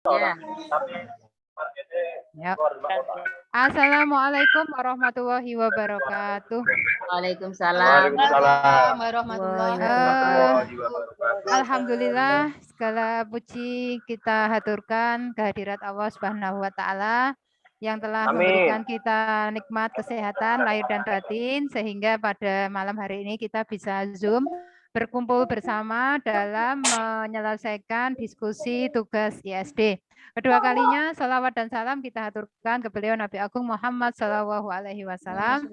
Ya. Ya. Assalamualaikum warahmatullahi wabarakatuh. Waalaikumsalam. Warahmatullahi wabarakatuh. Alhamdulillah, segala puji kita haturkan kehadirat Allah Subhanahu wa taala yang telah memberikan kita nikmat kesehatan lahir dan batin sehingga pada malam hari ini kita bisa Zoom berkumpul bersama dalam menyelesaikan diskusi tugas ISD. Kedua kalinya salawat dan salam kita haturkan ke beliau Nabi Agung Muhammad Shallallahu Alaihi Wasallam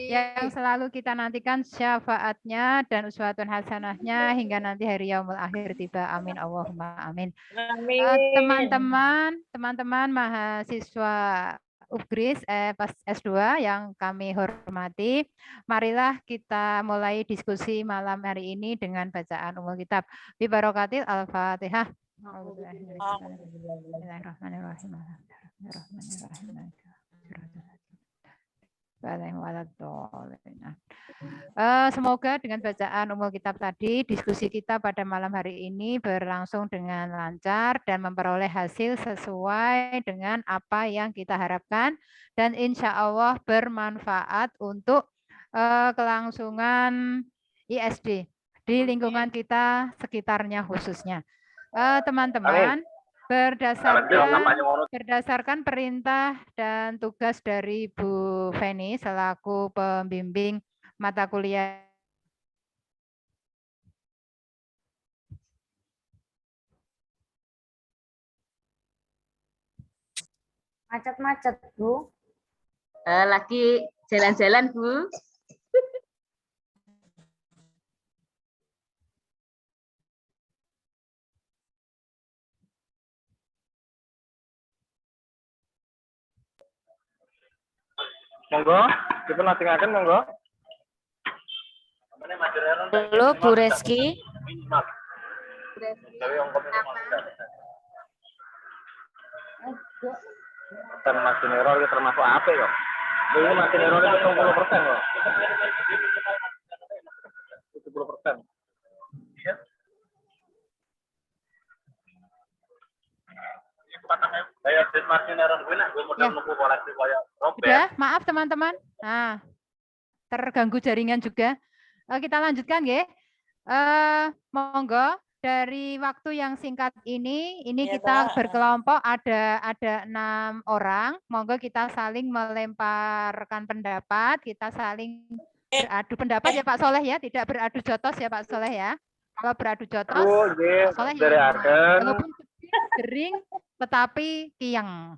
yang selalu kita nantikan syafaatnya dan uswatun hasanahnya hingga nanti hari yaumul akhir tiba. Amin Allahumma amin. Teman-teman mahasiswa UGRIS pas S2 yang kami hormati, marilah kita mulai diskusi malam hari ini dengan bacaan umul kitab. Bi barokatil Al-Fatihah. Semoga dengan bacaan umul kitab tadi, diskusi kita pada malam hari ini berlangsung dengan lancar dan memperoleh hasil sesuai dengan apa yang kita harapkan dan insya Allah bermanfaat untuk kelangsungan ISD di lingkungan kita sekitarnya khususnya. Teman-teman, berdasarkan perintah dan tugas dari Bu Feni selaku pembimbing mata kuliah Macet-macet, Bu. Lagi jalan-jalan, Bu. Monggo, kita langsung monggo. Halo, Bu Reski. Margin error itu termasuk apa ya? Ini margin error itu 70% loh. 70%. Iya. Udah, maaf teman-teman. Nah, terganggu jaringan juga. Kita lanjutkan ya. Monggo dari waktu yang singkat ini Ya, kita Pak. berkelompok ada 6 orang. Monggo kita saling melemparkan pendapat, kita saling beradu pendapat ya Pak Soleh ya, tidak beradu jotos ya Pak Soleh ya. Kalau beradu jotos, Pak Soleh ya, walaupun kering tetapi kiang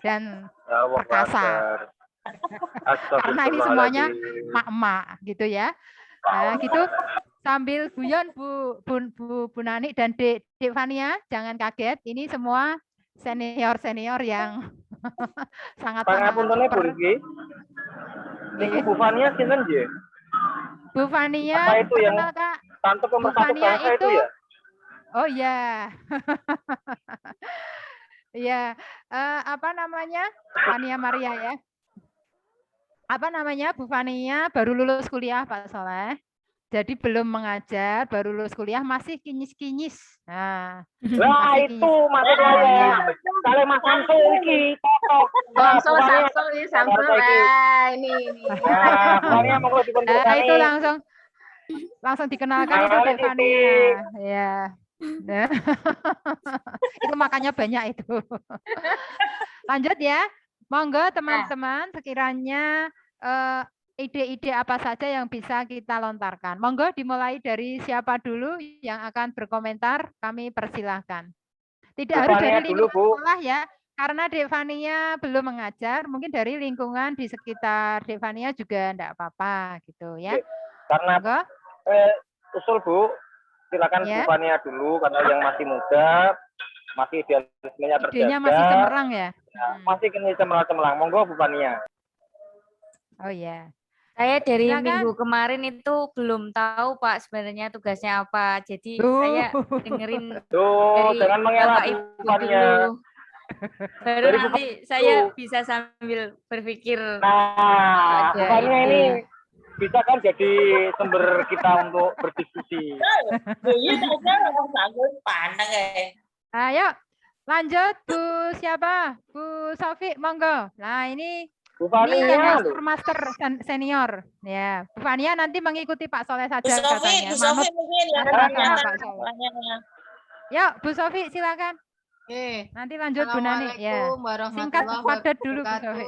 dan perkasa. Karena ini semuanya mak-mak gitu ya. Nah, gitu sambil guyon Bu Nani dan Dek Fania, jangan kaget. Ini semua senior-senior yang sangat Pangapuntennya Bu Riki. Niki Bu Fania sinten nggih? Bu Fania apa itu yang Kak? tante pemersatu Fania bangsa itu ya? Oh ya. Ya, apa namanya? Fania Maria ya. Apa namanya? Bu Fania baru lulus kuliah Pak Soleh. Jadi belum mengajar, baru lulus kuliah masih kinyis-kinyis. Nah, itu maksudnya. Kalau Mas Samsul iki Samsul ini. Nah, itu langsung dikenalkan itu Devania. Ya. Nah. Itu makanya banyak itu. Lanjut ya. Monggo teman-teman sekiranya ide-ide apa saja yang bisa kita lontarkan. Monggo dimulai dari siapa dulu yang akan berkomentar, kami persilahkan. Tidak harus dari lingkungan sekolah ya, karena Devania belum mengajar, mungkin dari lingkungan di sekitar Devania juga enggak apa-apa gitu ya. Karena usul Bu, silakan Bu Fania dulu karena yang masih muda, masih idealismenya terjaga. Idenya masih cemerlang ya? Masih kini cemerlang. Monggo Bu Fania. Oh ya. Saya dari minggu kemarin itu belum tahu Pak sebenarnya tugasnya apa. Jadi saya dengerin dari jangan mengelak Ibu Fania. dulu. Baru nanti saya bisa sambil berpikir. Nah, Bu Fania ini bisa kan jadi sumber kita untuk berdiskusi. Ayo, Lanjut Bu siapa? Bu Sofi, monggo. Nah ini Bu yang Fania, master senior. Ya, Bu Fania nanti mengikuti Pak Soleh saja Bu Sofi katanya. mungkin yang sama kelihatan Pak Soleh. namanya. Yuk Bu Sofi silakan. Oke. Nanti lanjut Bu Nani. Ya. Singkat padat dulu Bu Sofi.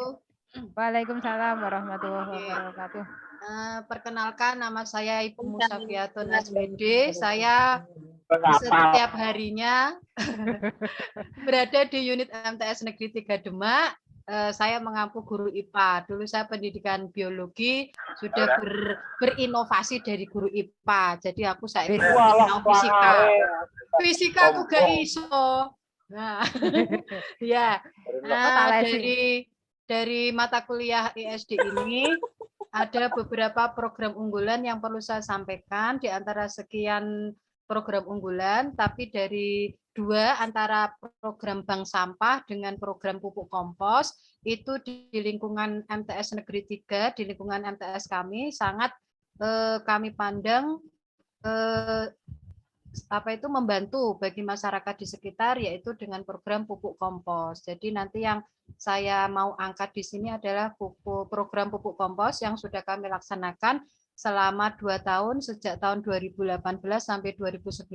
Waalaikumsalam warahmatullahi wabarakatuh. Perkenalkan, nama saya Ibu Musafiatun SPD. Saya setiap harinya berada di unit MTS Negeri 3 Demak. Saya mengampu guru IPA. Dulu saya pendidikan biologi, sudah berinovasi dari guru IPA. Jadi aku saya fisika. Fisika aku gak iso. Nah, ya. Dari mata kuliah ISD ini ada beberapa program unggulan yang perlu saya sampaikan di antara sekian program unggulan, tapi dari dua antara program bank sampah dengan program pupuk kompos itu di lingkungan MTS Negeri 3, di lingkungan MTS kami sangat kami pandang membantu bagi masyarakat di sekitar, yaitu dengan program pupuk kompos. Jadi nanti yang saya mau angkat di sini adalah program pupuk kompos yang sudah kami laksanakan selama 2 tahun, sejak tahun 2018 sampai 2019.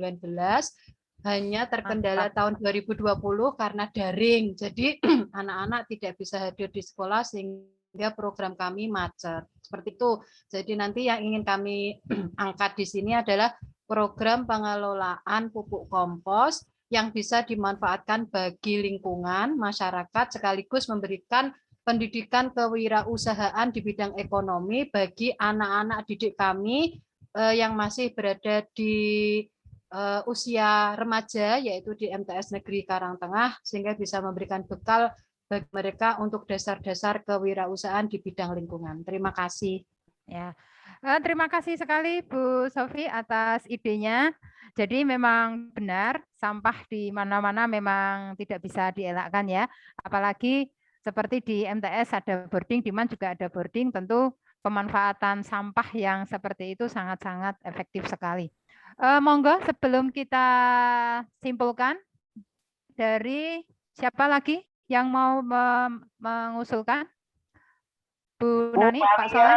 Hanya terkendala tahun 2020 karena daring. Jadi anak-anak tidak bisa hadir di sekolah sehingga program kami macet. Seperti itu. Jadi nanti yang ingin kami angkat di sini adalah program pengelolaan pupuk kompos yang bisa dimanfaatkan bagi lingkungan, masyarakat, sekaligus memberikan pendidikan kewirausahaan di bidang ekonomi bagi anak-anak didik kami yang masih berada di usia remaja, yaitu di MTS Negeri Karangtengah, sehingga bisa memberikan bekal bagi mereka untuk dasar-dasar kewirausahaan di bidang lingkungan. Terima kasih. Ya. Terima kasih sekali Bu Sofi atas idenya. Jadi memang benar sampah di mana-mana memang tidak bisa dielakkan ya. Apalagi seperti di MTS ada boarding, di mana juga ada boarding, tentu pemanfaatan sampah yang seperti itu sangat-sangat efektif sekali. Monggo sebelum kita simpulkan, dari siapa lagi yang mau mengusulkan? Bu Nani, Pak Soleh.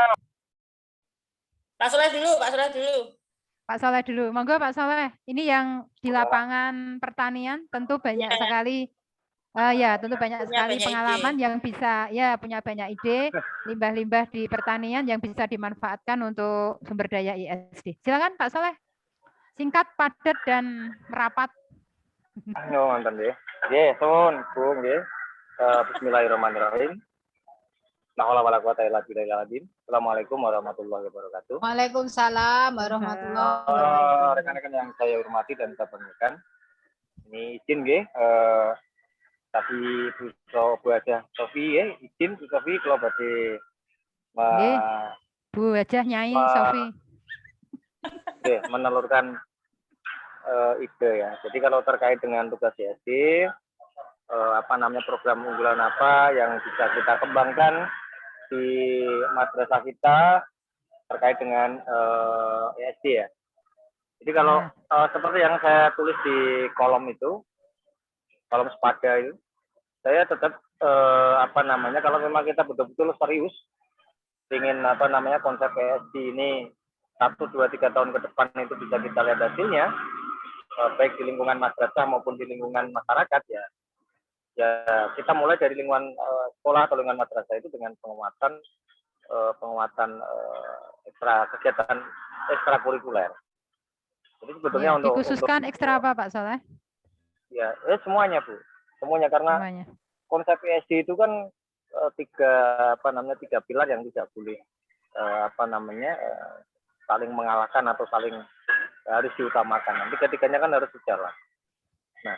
Pak Soleh dulu, Pak Soleh dulu. Pak Soleh dulu, monggo Pak Soleh. Ini yang di lapangan pertanian tentu banyak sekali, tentu banyak sekali pengalaman ide yang bisa, punya banyak ide, limbah-limbah di pertanian yang bisa dimanfaatkan untuk sumber daya ISD. Silakan Pak Soleh, singkat, padat dan rapat. Bismillahirrahmanirrahim. Assalamualaikum warahmatullahi wabarakatuh. Waalaikumsalam warahmatullahi wabarakatuh. Rekan-rekan yang saya hormati dan saya banggakan, ini izin tadi Bu Sofi izin Bu Sofi kalau badhe Bu Hajah Nyai Sofi menelurkan ide ya. Jadi kalau terkait dengan tugas ISD, program unggulan apa yang bisa kita kembangkan di madrasah kita terkait dengan ESD ya. Jadi kalau seperti yang saya tulis di kolom itu, kolom sepada itu, saya tetap kalau memang kita betul-betul serius ingin konsep ESD ini 1, 2, 3 tahun ke depan itu bisa kita lihat hasilnya, baik di lingkungan madrasah maupun di lingkungan masyarakat ya kita mulai dari lingkungan sekolah atau lingkungan madrasah itu dengan penguatan kegiatan ekstrakurikuler. Jadi sebetulnya dikhususkan ekstra apa Pak Soleh? Ya, semuanya Bu, semuanya karena konsep ESD itu kan tiga pilar yang tidak boleh saling mengalahkan atau saling harus diutamakan. Nanti ketiganya kan harus sejalan. Nah,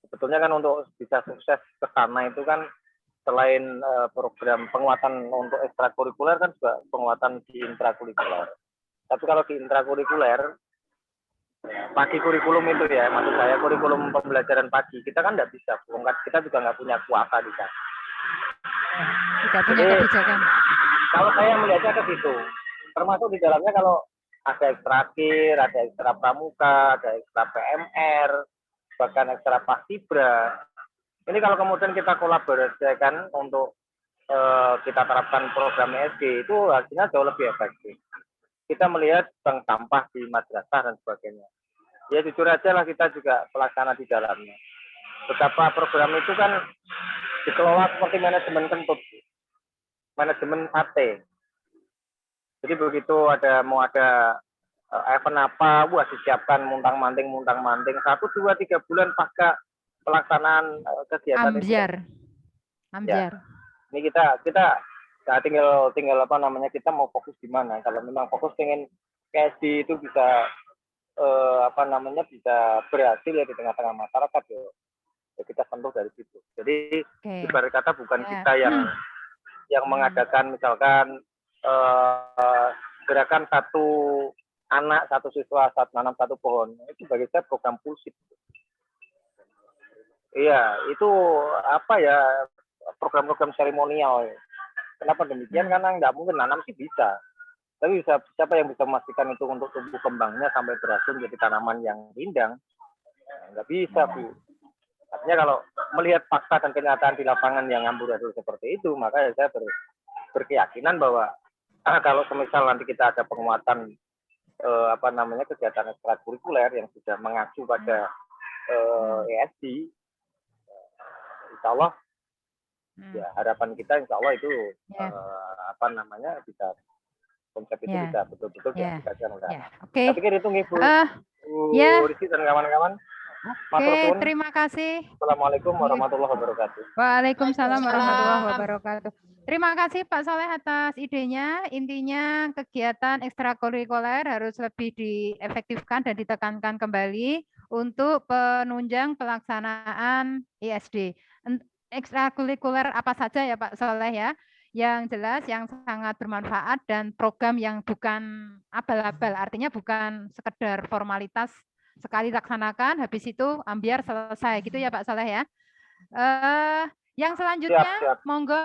sebetulnya kan untuk bisa sukses ke sana itu kan selain program penguatan untuk ekstrakurikuler kan juga penguatan di intrakurikuler. Tapi kalau di intrakurikuler, pagi kurikulum itu ya, maksud saya kurikulum pembelajaran pagi, kita kan nggak bisa, kita juga nggak punya kuasa di sana. Tidak punya kebijakan. Kalau saya melihatnya ke situ, termasuk di dalamnya kalau ada ekstra kir, ada ekstra pramuka, ada ekstra PMR, bahkan ekstra paskibra. Ini kalau kemudian kita kolaborasikan untuk kita terapkan program SD, itu hasilnya jauh lebih efektif. Kita melihat bank sampah di madrasah dan sebagainya. Ya jujur aja lah, kita juga pelaksana di dalamnya. Beberapa program itu kan dikelola seperti manajemen kentut, manajemen sate. Jadi begitu mau ada event apa, wah disiapkan muntang-manting, 1, 2, 3 bulan pasca pelaksanaan kegiatan Ambiar. Ya. Ini kita nah, tinggal apa namanya, kita mau fokus di mana. Kalau memang fokus pengen KSD itu bisa apa namanya, bisa berhasil ya di tengah-tengah masyarakat ya kita sentuh dari situ. Jadi ibarat kata bukan kita yang mengadakan misalkan gerakan 1 anak 1 siswa nanam 1 pohon, itu bagi saya program pulsip. Iya, itu apa ya, program-program seremonial. Kenapa demikian? Karena nggak mungkin nanam sih bisa, tapi siapa yang bisa memastikan itu untuk tumbuh kembangnya sampai berhasil menjadi tanaman yang rindang? Nggak bisa, Bu. Artinya kalau melihat fakta dan kenyataan di lapangan yang amburadul seperti itu, maka saya berkeyakinan bahwa kalau semisal nanti kita ada penguatan apa namanya, kegiatan ekstrakurikuler yang sudah mengacu pada ESD, insya Allah ya harapan kita insya Allah itu apa namanya, bisa konsep itu bisa betul-betul diaplikasikan. Saya pikir itu nih Bu Rizky dan kawan-kawan. Oke, terima kasih. Assalamualaikum warahmatullahi wabarakatuh. Waalaikumsalam warahmatullahi wabarakatuh. Terima kasih Pak Soleh atas idenya. Intinya kegiatan ekstrakurikuler harus lebih diefektifkan dan ditekankan kembali untuk penunjang pelaksanaan ISD. Ekstrakurikuler apa saja ya Pak Soleh ya? Yang jelas, yang sangat bermanfaat dan program yang bukan abal-abal, artinya bukan sekedar formalitas sekali laksanakan, habis itu ambiar selesai gitu ya Pak Soleh ya. Yang selanjutnya, siap. Monggo.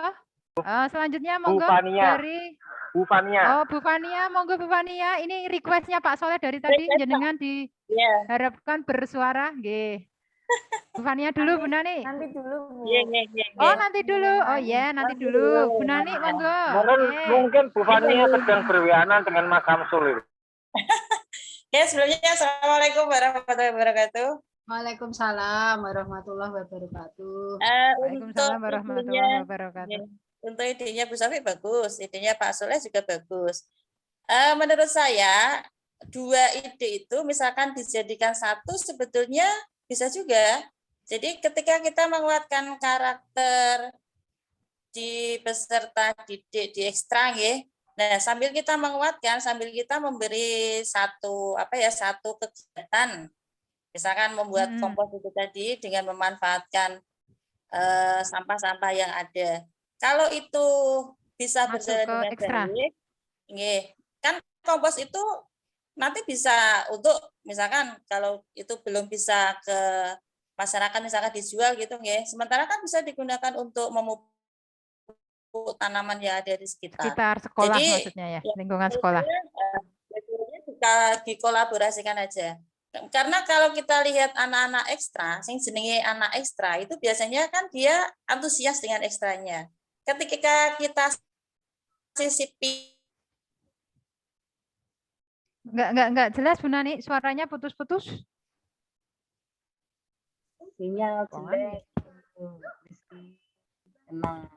Selanjutnya monggo dari Bu Fania. Oh, Bu Fania, monggo Bu Fania. Ini requestnya Pak Soleh dari tadi, jenengan diharapkan bersuara. Nggih. Bu Fania dulu, Bu Nani. Nanti dulu, Bu. Oh, nanti dulu. Oh iya, nanti dulu. Bu Nani, monggo. Mungkin Bu Fania sedang berwianan dengan Mas Samsul. Ya, sebelumnya Assalamualaikum warahmatullahi wabarakatuh. Waalaikumsalam warahmatullahi wabarakatuh. Waalaikumsalam warahmatullahi wabarakatuh. Untuk idenya Bu Sofi bagus, idenya Pak Soleh juga bagus. Menurut saya 2 ide itu misalkan dijadikan 1 sebetulnya bisa juga. Jadi ketika kita menguatkan karakter di peserta didik di ekstra ya. Nah, sambil kita menguatkan, sambil kita memberi satu kegiatan, misalkan membuat kompos itu tadi dengan memanfaatkan sampah-sampah yang ada. Kalau itu bisa berjalan dengan baik, kan kompos itu nanti bisa untuk misalkan kalau itu belum bisa ke masyarakat misalkan dijual gitu ya. Sementara kan bisa digunakan untuk memupuk tanaman yang ada di sekitar sekolah. Jadi, maksudnya ya, lingkungan sekolah. Bisa dikolaborasikan aja. Karena kalau kita lihat anak-anak ekstra, sing jenenge anak ekstra itu biasanya kan dia antusias dengan ekstranya. Ketika kita sisipi Enggak jelas Bu Nani, suaranya putus-putus. Sinyal jelek. Emang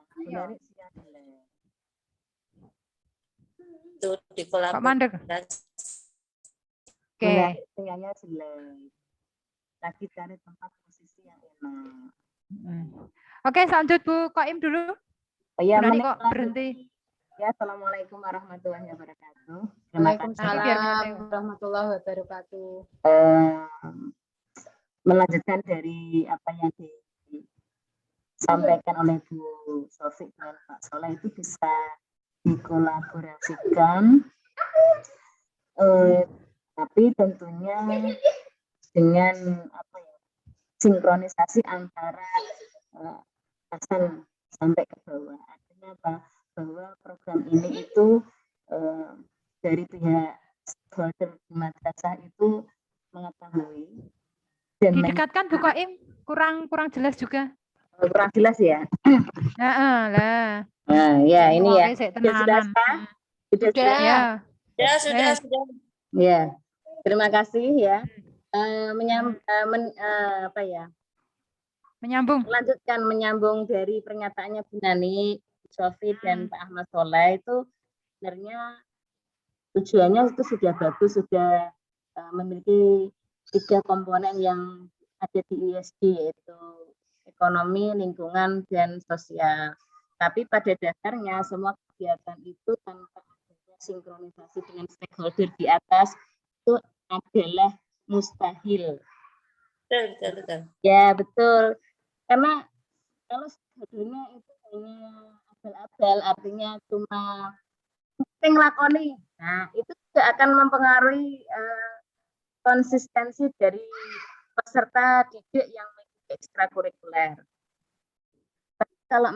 itu dikolaborasi. Oke. Sinyalnya jelek. Lagi cari tempat posisi yang enak. Oke, lanjut Bu Koim dulu. Oh iya, kok berhenti. Ya, Assalamualaikum warahmatullahi wabarakatuh. Waalaikumsalam warahmatullahi wabarakatuh. Melanjutkan dari apa yang disampaikan oleh Bu Sofi dan Pak Soleh itu bisa dikolaborasikan, tapi tentunya dengan sinkronisasi antara atasan sampai ke bawah. Artinya apa? Bahwa program ini itu dari pihak stakeholder di madrasah itu mengetahui dan didekatkan Bu Koim, kurang jelas juga. Kurang jelas ya. Heeh, lah. Nah, ya ini ya. Oke, Sudah jelas kah? Sudah jelas? Ya. Ya, sudah. Ya. Terima kasih ya. Menyambung dari pernyataannya Bu Nani, Sofi dan Pak Ahmad Soleh itu sebenarnya tujuannya itu sudah bagus, sudah memiliki 3 komponen yang ada di ISD, yaitu ekonomi, lingkungan, dan sosial. Tapi pada dasarnya semua kegiatan itu tanpa adanya sinkronisasi dengan stakeholder di atas itu adalah mustahil. Betul. Ya, betul. Karena kalau stakeholdernya itu hanya abal-abal, artinya cuma penting lakoni. Nah, itu juga akan mempengaruhi konsistensi dari peserta didik yang mengikuti ekstrakurikuler. Kalau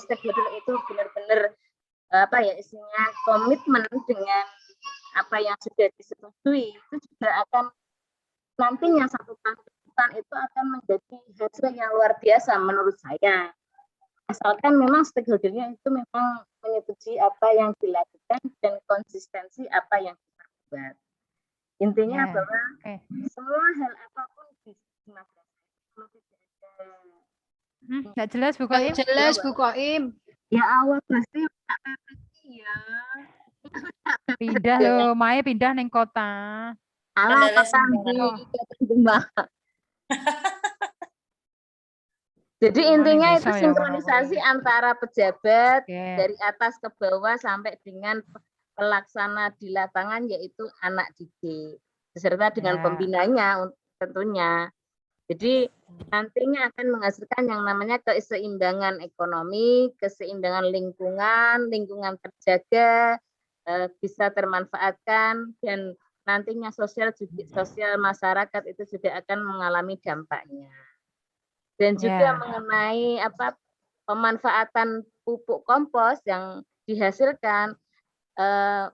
stakeholder itu benar-benar isinya komitmen dengan apa yang sudah disetujui, itu juga akan nantinya satu tahun ke depan itu akan menjadi hasil yang luar biasa menurut saya. Asalkan memang stakeholdernya itu memang menyetujui apa yang dilakukan dan konsistensi apa yang kita buat. Intinya bahwa semua hal apapun di masyarakat itu tidak ada. Nggak jelas Bu Koim. Jelas Bu Koim. Ya Allah pasti ya. Pindah loh, Mae pindah neng kota. Allah Jadi intinya itu sinkronisasi antara pejabat dari atas ke bawah sampai dengan pelaksana di lapangan, yaitu anak didik beserta dengan pembinanya tentunya. Jadi nantinya akan menghasilkan yang namanya keseimbangan ekonomi, keseimbangan lingkungan terjaga, bisa termanfaatkan, dan nantinya sosial masyarakat itu juga akan mengalami dampaknya. Dan juga mengenai pemanfaatan pupuk kompos yang dihasilkan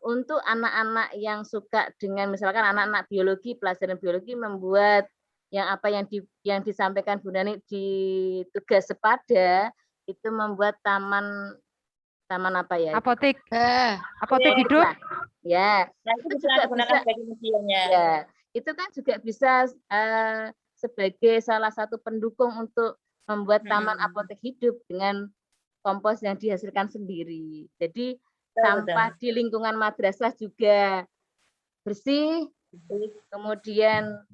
untuk anak-anak yang suka dengan misalkan anak-anak biologi, pelajaran biologi, membuat yang disampaikan Bu Nani di tugas sepada itu membuat taman apa ya? Apotek hidup. Ya. Nah, itu bisa digunakan sebagai museumnya. Ya, itu kan juga bisa sebagai salah satu pendukung untuk membuat taman apotek hidup dengan kompos yang dihasilkan sendiri. Jadi sampah di lingkungan madrasah juga bersih, kemudian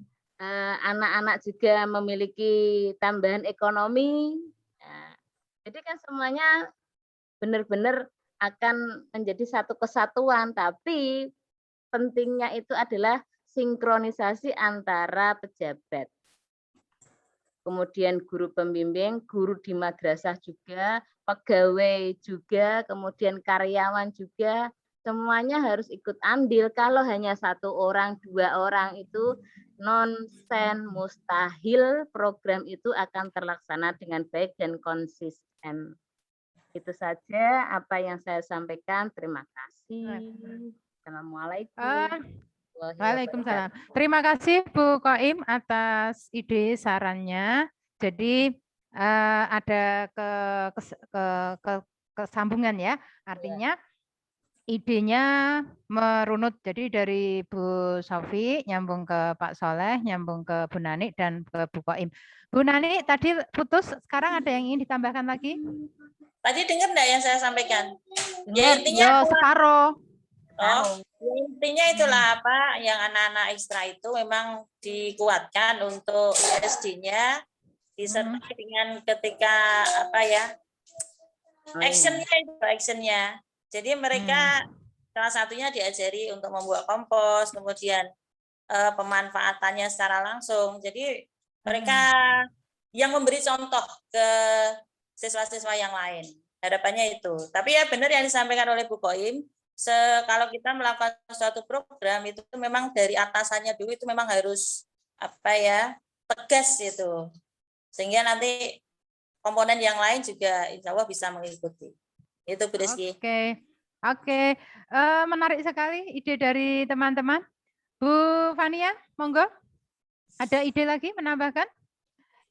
anak-anak juga memiliki tambahan ekonomi. Nah, jadi kan semuanya benar-benar akan menjadi satu kesatuan, tapi pentingnya itu adalah sinkronisasi antara pejabat. Kemudian guru pembimbing, guru di madrasah juga, pegawai juga, kemudian karyawan juga, semuanya harus ikut andil. Kalau hanya 1 orang, 2 orang itu nonsen, mustahil program itu akan terlaksana dengan baik dan konsisten. Itu saja apa yang saya sampaikan. Terima kasih. Assalamualaikum. Waalaikumsalam. Terima kasih Bu Koim atas ide sarannya. Jadi ada kesambungan ya. Artinya idenya merunut. Jadi dari Bu Sofi nyambung ke Pak Soleh, nyambung ke Bu Nani dan ke Bu Koim. Bu Nani tadi putus, sekarang ada yang ingin ditambahkan lagi? Tadi dengar enggak yang saya sampaikan? Ya, intinya separuh. Intinya itulah yang anak-anak ekstra itu memang dikuatkan untuk ISD-nya disertai dengan ketika actionnya. Jadi mereka salah satunya diajari untuk membuat kompos, kemudian pemanfaatannya secara langsung. Jadi mereka yang memberi contoh ke siswa-siswa yang lain. Harapannya itu. Tapi ya benar yang disampaikan oleh Bu Koim, kalau kita melakukan suatu program itu memang dari atasannya dulu itu memang harus tegas itu. Sehingga nanti komponen yang lain juga insya Allah bisa mengikuti. Itu Bu Rizky. Oke. Menarik sekali ide dari teman-teman. Bu Fania, monggo. Ada ide lagi menambahkan?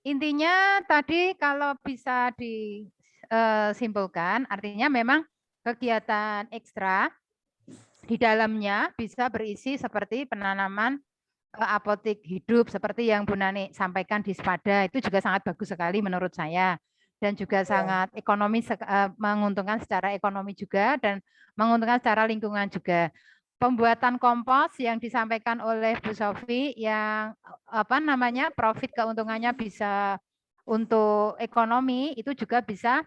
Intinya tadi kalau bisa disimpulkan, artinya memang kegiatan ekstra di dalamnya bisa berisi seperti penanaman apotik hidup seperti yang Bu Nani sampaikan di Spada, itu juga sangat bagus sekali menurut saya, dan juga sangat menguntungkan secara ekonomi juga dan menguntungkan secara lingkungan juga. Pembuatan kompos yang disampaikan oleh Bu Sofi yang profit keuntungannya bisa untuk ekonomi, itu juga bisa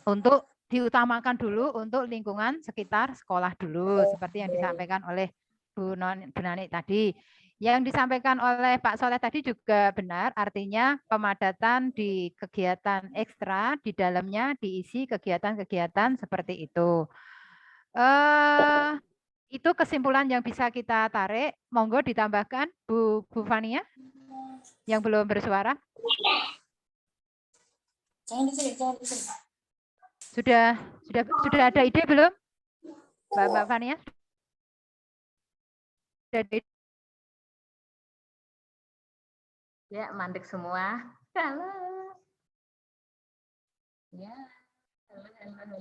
untuk diutamakan dulu untuk lingkungan sekitar sekolah dulu seperti yang disampaikan oleh Bu Nani tadi. Yang disampaikan oleh Pak Soleh tadi juga benar, artinya pemadatan di kegiatan ekstra di dalamnya diisi kegiatan-kegiatan seperti itu. Itu kesimpulan yang bisa kita tarik. Monggo ditambahkan Bu Fania yang belum bersuara. Sudah ada ide belum, Mbak Fania? Sudah ada ide? Ya, mandek semua. Halo. Ya, halo.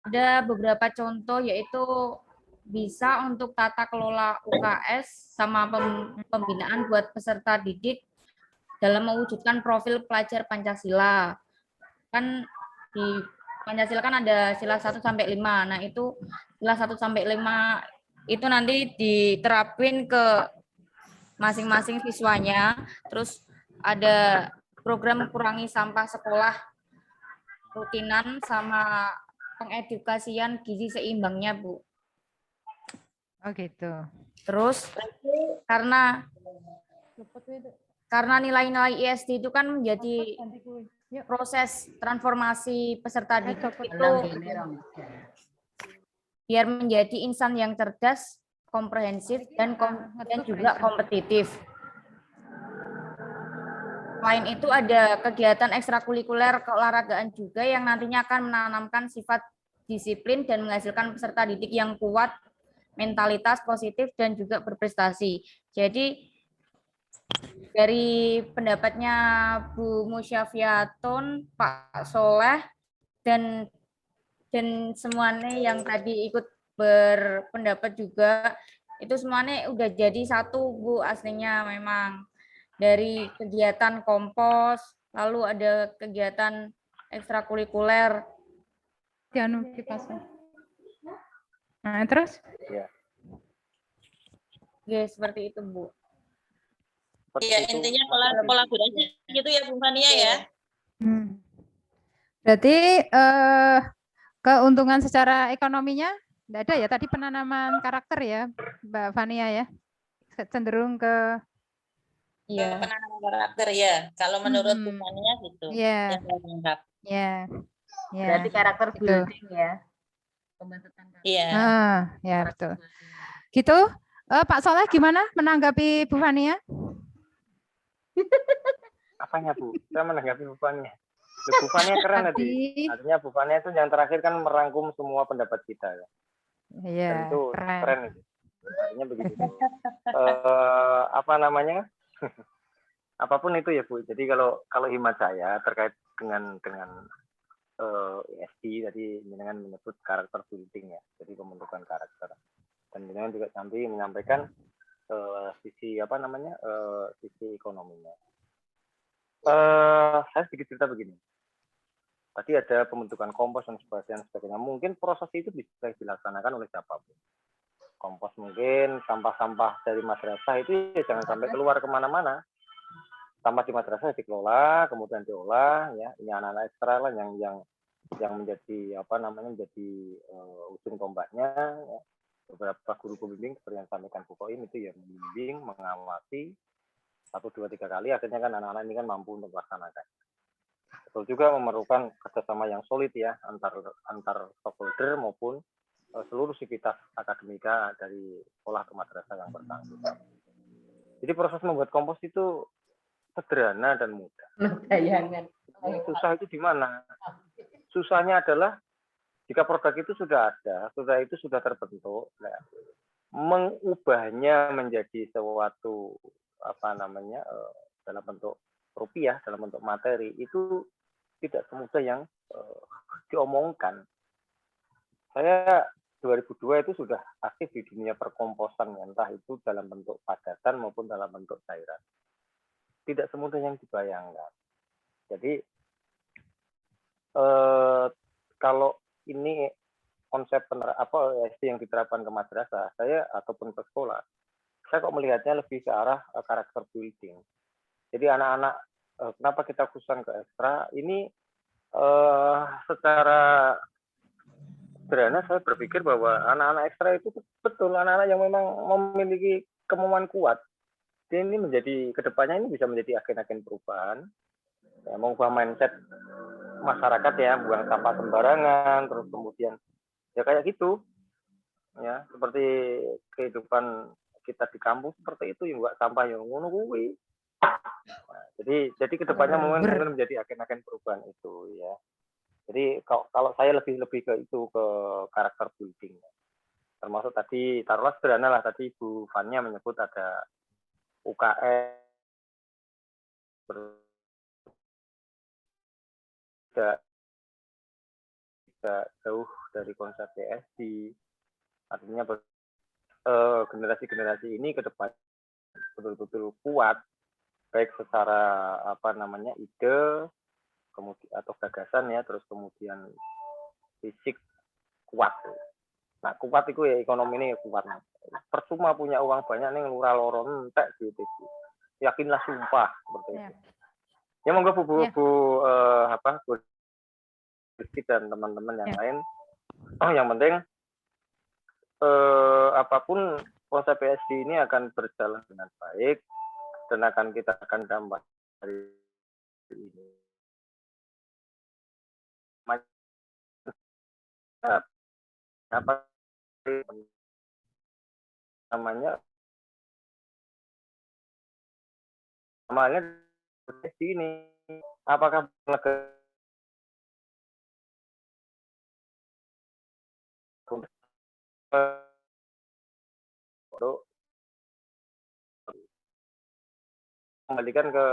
Ada beberapa contoh, yaitu bisa untuk tata kelola UKS sama pembinaan buat peserta didik dalam mewujudkan profil pelajar Pancasila. Kan di Pancasila kan ada sila 1 sampai 5. Nah, itu sila 1 sampai 5 itu nanti diterapin ke masing-masing siswanya. Terus ada program kurangi sampah sekolah rutinan sama pengedukasian gizi seimbangnya, Bu. Oh gitu. Terus karena nilai-nilai ISD itu kan menjadi proses transformasi peserta didik itu biar menjadi insan yang cerdas, komprehensif, dan juga kompetitif. Selain itu ada kegiatan ekstrakurikuler keolahragaan juga yang nantinya akan menanamkan sifat disiplin dan menghasilkan peserta didik yang kuat, mentalitas positif, dan juga berprestasi. Jadi dari pendapatnya Bu Musyafiatun, Pak Soleh, dan semuanya yang tadi ikut berpendapat juga, itu semuanya udah jadi satu, Bu, aslinya memang. Dari kegiatan kompos, lalu ada kegiatan ekstrakurikuler. Nah, terus? Ya. Ya, seperti itu, Bu. Iya, intinya kolaborasi gitu ya, Bu Fania ya. Berarti keuntungan secara ekonominya tidak ada ya, tadi penanaman karakter ya, Mbak Fania ya, cenderung ke penanaman karakter ya, kalau menurut Bu Fania gitu. Iya. Ya. Berarti karakter building ya. Pembentukan karakter. Iya. Ya betul. Gitu, Pak Soleh gimana menanggapi Bu Fania? Apanya, Bu? Saya menanggapi Bu Fania. Bu Fania keren tadi. Artinya Bu Fania itu yang terakhir kan merangkum semua pendapat kita ya. Iya. Dan itu keren itu. Artinya begitu. Apa namanya? Apapun itu ya, Bu. Jadi kalau hemat saya terkait dengan ESD tadi dengan menyebut karakter building ya. Jadi pembentukan karakter. Dan dengan juga sampai menyampaikan sisi sisi ekonominya. Saya sedikit cerita begini. Tadi ada pembentukan kompos dan sebagainya. Mungkin proses itu bisa dilaksanakan oleh siapapun. Kompos mungkin sampah-sampah dari madrasah itu ya jangan sampai keluar kemana-mana. Sampah di madrasah dikelola, kemudian diolah. Ya, ini anak-anak ekstra lah yang menjadi menjadi ujung tombaknya. Ya. Beberapa guru pembimbing seperti yang disampaikan Bu Koim itu ya membimbing, mengawasi 1, 2, 3 kali. Akhirnya kan anak-anak ini kan mampu untuk melaksanakan. Betul juga memerlukan kerjasama yang solid ya antar stakeholder maupun seluruh sivitas akademika dari sekolah ke madrasah yang bersangkutan. Jadi proses membuat kompos itu sederhana dan mudah. Bayangan. Susah itu di mana? Susahnya adalah Jika produk itu sudah ada, sudah terbentuk, nah, mengubahnya menjadi sesuatu dalam bentuk rupiah, dalam bentuk materi itu tidak semudah yang diomongkan. Saya 2002 itu sudah aktif di dunia perkomposan, entah itu dalam bentuk padatan maupun dalam bentuk cairan. Tidak semudah yang dibayangkan. Jadi kalau ini konsep yang diterapkan ke madrasah, saya ataupun ke sekolah, saya kok melihatnya lebih ke arah karakter building. Jadi anak-anak, kenapa kita khususkan ke ekstra, ini secara sederhana saya berpikir bahwa anak-anak ekstra itu betul anak-anak yang memang memiliki kemauan kuat. Jadi ini kedepannya ini bisa menjadi agen-agen perubahan, ya, mengubah mindset masyarakat ya, buang sampah sembarangan, terus kemudian ya kayak gitu, ya seperti kehidupan kita di kampung seperti itu, yang buat sampah yang ngono kuwi. Nah, jadi kedepannya mungkin menjadi agen-agen perubahan itu ya. Jadi kalau saya lebih ke itu, ke karakter building. Termasuk tadi taruhlah sederhana lah, tadi Bu Fania menyebut ada UKS tidak jauh dari konsep PSD. Artinya generasi-generasi ini ke depan betul-betul kuat, baik secara ide, kemudian atau gagasan ya, terus kemudian fisik kuat. Nah kuat itu ya ekonomi ini kuat. Percuma punya uang banyak nih lurah loro entek gitu. Yakinlah sumpah seperti itu. Ya monggo Bu Rizky dan teman-teman yang lain. Yang penting apapun konsep PSD ini akan berjalan dengan baik dan kita akan dampak dari ini. Apa namanya ini, apakah kembalikan ke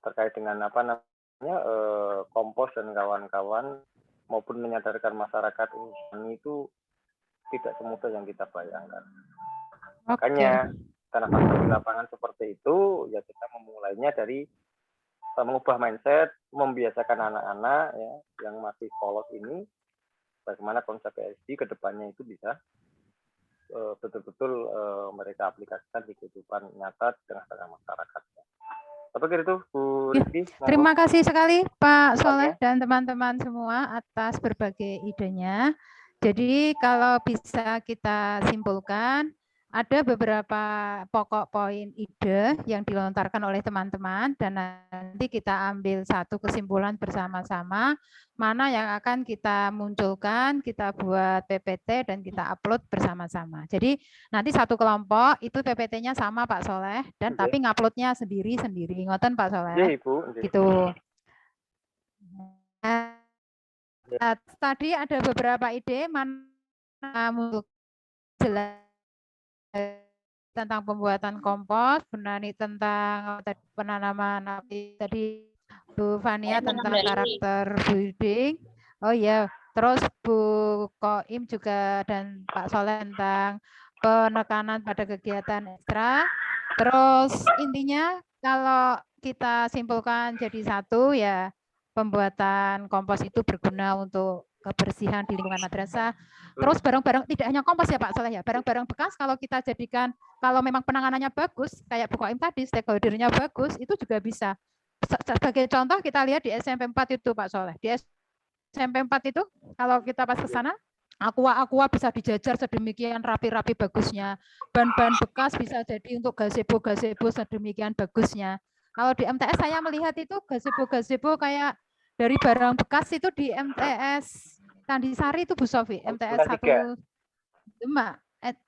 terkait dengan apa namanya kompos dan kawan-kawan, maupun menyadarkan masyarakat ini itu tidak semudah yang kita bayangkan. Makanya karena faktor di lapangan seperti itu, ya kita memulainya dari mengubah mindset, membiasakan anak-anak ya yang masih polos ini, bagaimana konsep PSD ke depannya itu bisa betul-betul mereka aplikasikan di kehidupan nyata di tengah-tengah masyarakat. Apa itu Bu Rizky? Terima kasih sekali Pak Soleh dan teman-teman semua atas berbagai idenya. Jadi kalau bisa kita simpulkan, ada beberapa pokok poin ide yang dilontarkan oleh teman-teman dan nanti kita ambil satu kesimpulan bersama-sama mana yang akan kita munculkan, kita buat PPT dan kita upload bersama-sama. Jadi nanti satu kelompok itu PPT-nya sama Pak Soleh dan tapi nguploadnya sendiri-sendiri. Ngoten Pak Soleh? Iya Ibu. Gitu. Tadi ada beberapa ide mana untuk jelas tentang pembuatan kompos, Bunani tentang penanaman tadi, Bu Fania tentang karakter building. Oh iya, terus Bu Koim juga dan Pak Soleh tentang penekanan pada kegiatan ekstra. Terus intinya kalau kita simpulkan jadi satu ya, pembuatan kompos itu berguna untuk kebersihan di lingkungan madrasah. Terus barang-barang tidak hanya kompos ya Pak Soleh ya, barang-barang bekas kalau kita jadikan, kalau memang penanganannya bagus, kayak Bu Koim tadi, stakeholdernya bagus, itu juga bisa. Sebagai contoh kita lihat di SMP 4 itu Pak Soleh. Di SMP 4 itu kalau kita pas ke sana, aqua bisa dijajar sedemikian rapi-rapi bagusnya. Ban-ban bekas bisa jadi untuk gazebo sedemikian bagusnya. Kalau di MTS saya melihat itu gazebo kayak dari barang bekas itu di MTS Candisari itu Bu Sofi, MTS 1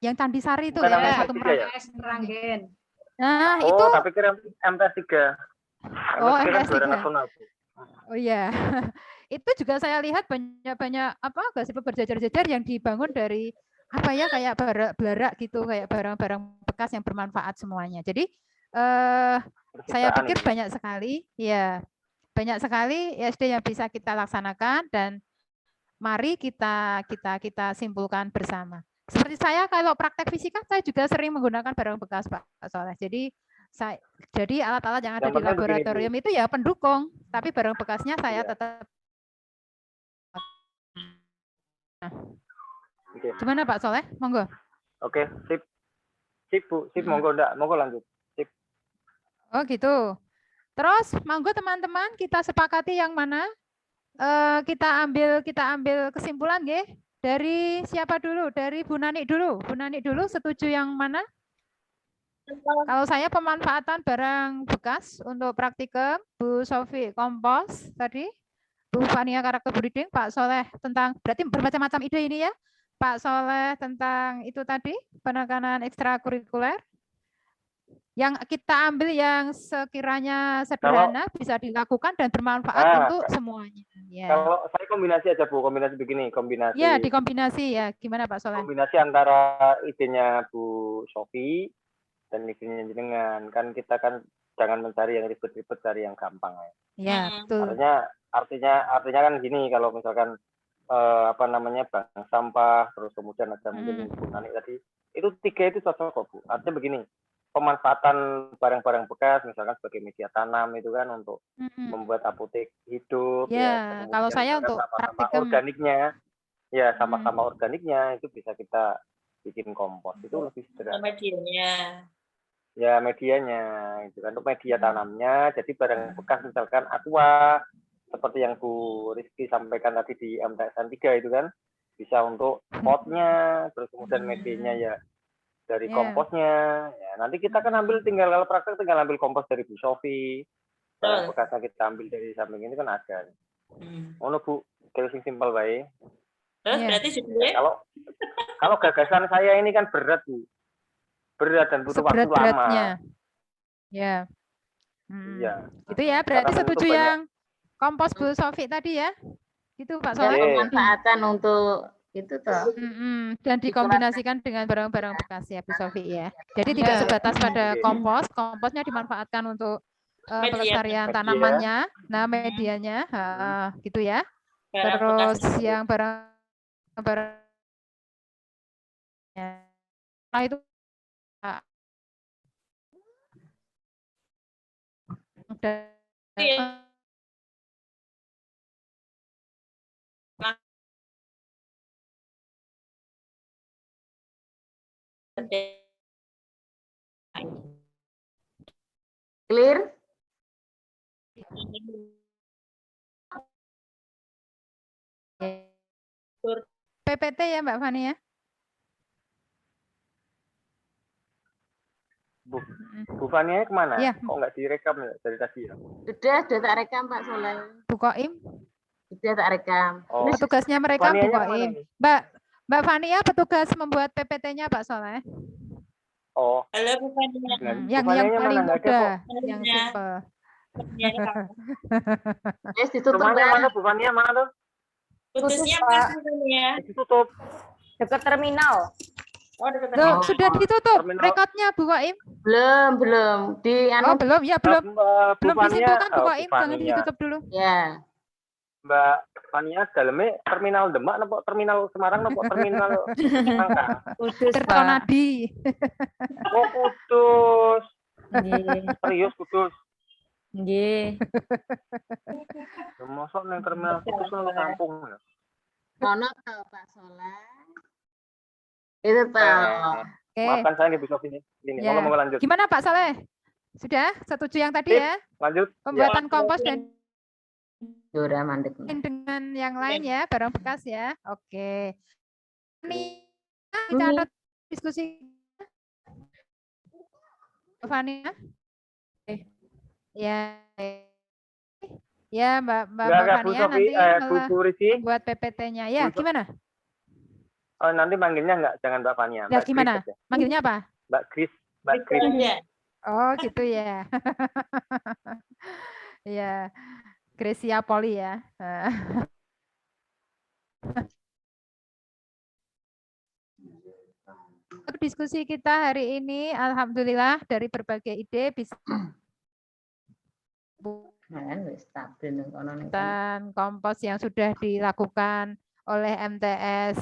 yang Candisari itu ya, MTS Meranggen. Nah, Oh, itu tapi kira MTS 3. Oh, MTS 3 kan MTS juara 3. nasional, Bu. Oh iya. Itu juga saya lihat banyak apa gazebo berjejer-jejer yang dibangun dari apa ya kayak belara gitu, kayak barang-barang bekas yang bermanfaat semuanya. Jadi saya Percitraan pikir ini. banyak sekali ya, banyak sekali SD yang bisa kita laksanakan dan mari kita simpulkan bersama. Seperti saya kalau praktek fisika saya juga sering menggunakan barang bekas Pak Soleh. Jadi alat-alat yang ada Yang di penting begini, Bu. laboratorium itu ya pendukung, tapi barang bekasnya saya Iya. tetap. Oke. Gimana Pak Soleh? Monggo. Oke, sip. Sip, Bu. Sip, monggo enggak. Monggo lanjut. Sip. Oh gitu. Terus monggo teman-teman kita sepakati yang mana? Kita ambil kesimpulan nggih. Dari siapa dulu? Dari Bu Nani dulu. Bu Nani dulu setuju yang mana? Kalau saya pemanfaatan barang bekas untuk praktikum, Bu Sofi kompos tadi, Bu Fania karakter breeding, Pak Soleh tentang berarti bermacam-macam ide ini ya. Pak Soleh tentang itu tadi penekanan ekstrakurikuler. Yang kita ambil yang sekiranya sederhana bisa dilakukan dan bermanfaat untuk semuanya. Ya. Kalau saya kombinasi aja Bu, kombinasi begini, kombinasi. Ya, dikombinasi ya. Gimana Pak Soleh? Kombinasi antara idenya Bu Sofi dan idenya jenengan. Kan kita kan jangan mencari yang ribet-ribet, cari yang gampang ya. Ya, betul. Artinya kan gini, kalau misalkan apa namanya bank sampah, terus kemudian ada mungkin Bu Nani tadi, itu 3 itu cocok kok Bu. Artinya begini, pemanfaatan barang-barang bekas misalkan sebagai media tanam itu kan untuk membuat apotek hidup ya kalau saya untuk praktikum organiknya ya sama-sama organiknya itu bisa kita bikin kompos, itu lebih sederhana. Medianya itu kan untuk media tanamnya. Jadi barang bekas misalkan aqua seperti yang Bu Rizky sampaikan tadi di MTSN 3 itu kan bisa untuk potnya, terus kemudian medianya ya dari komposnya. Ya, nanti kita kan tinggal kalau praktek tinggal ambil kompos dari Bu Sofi. Barang bekasnya kita ambil dari samping ini kan ada. Ngono Bu, kalau simpel bae. Terus berarti ya, kalau gagasan saya ini kan berat Bu. Berat dan butuh waktu lama. Ya. Iya. Itu ya, berarti setuju yang kompos Bu Sofi tadi ya? Itu Pak Soleh. Pemanfaatan untuk itu toh. Dan dikombinasikan dengan barang-barang bekas ya Bu Sofi ya. Jadi tidak sebatas pada kompos, komposnya dimanfaatkan untuk pelestarian tanamannya, nah medianya, gitu ya. Terus yang barang-barang itu Clear? PPT ya Mbak Fani ya? Bu Fania kemana? Ya. Kok nggak direkam ya dari tadi ya? Sudah tak rekam Pak Soleh. Bu Koim? Sudah tak rekam. Oh. Petugasnya mereka Bu Koim. Mbak Fania petugas membuat PPT-nya Pak Soleh. Oh. Halo Bu Fania. Yang paling mudah, yang simpel. Yes, ditutup rumahnya mana Bu Fania, mana tuh? Putusnya Mas Bu Fania. Ditutup. Dekat terminal. Loh, sudah ditutup rekodnya Bu Koim? Belum. Belum ya, belum disimpulkan Bu Koim, jangan ditutup dulu. Ya. Mbak Fania dalamnya terminal Demak nopo terminal Semarang nopo terminal Semangka? Kudus, Tirtonadi. Oh, Kudus. Nggih. Serius Kudus. Nggih. Mosok nang terminal Kudus nang kampung ya. Ono toh Pak Soleh. Itu toh. Maafkan saya nggak bisa ini. Ya. Mau lanjut. Gimana Pak Soleh? Sudah setuju yang tadi ya? Lanjut. Pembuatan kompos dan Sudah mandek. dengan yang lain ya, barang bekas ya. Oke. Ini kita diskusi Fania. Ya. Ya, Mbak Fania nanti buat PPT-nya. Ya, gimana? Oh, nanti manggilnya jangan Mbak Fania. Ya, gimana? Manggilnya apa? Mbak Kris. Oh, gitu ya. Ya, Gracia Poli ya. Diskusi kita hari ini, alhamdulillah dari berbagai ide bisa dan kompos yang sudah dilakukan oleh MTS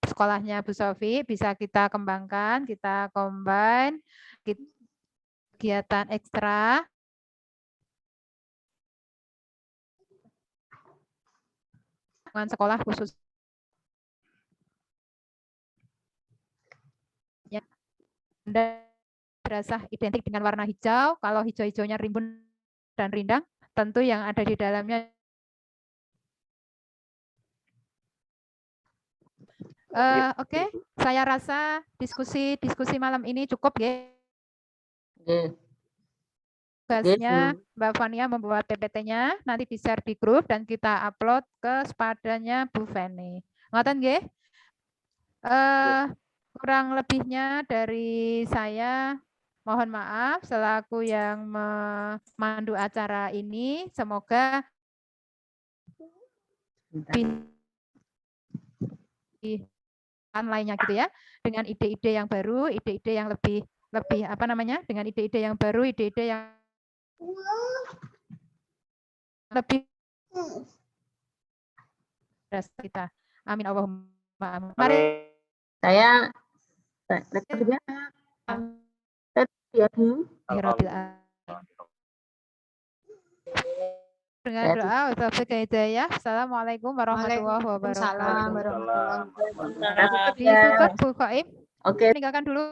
sekolahnya Bu Sofi bisa kita kembangkan, kita combine kegiatan ekstra dengan sekolah khusus yang berasa identik dengan warna hijau. Kalau hijau-hijaunya rimbun dan rindang, tentu yang ada di dalamnya Oke, saya rasa diskusi malam ini cukup ya. Tugasnya Mbak Fania membuat PPT-nya, nanti di-share di grup dan kita upload ke sepadanya Bu Feni. Ngoten nggih? Kurang lebihnya dari saya mohon maaf selaku yang memandu acara ini. Semoga lainnya gitu ya, dengan ide-ide yang baru, ide-ide yang lebih apa namanya, dengan ide-ide yang baru, ide-ide yang lebih kita. Amin Allahumma amin. Mari Saya dengan doa Assalamualaikum warahmatullahi wabarakatuh. Waalaikumsalam warahmatullahi wabarakatuh. Ditutup Bu Khaim. Oke. Meninggalkan dulu.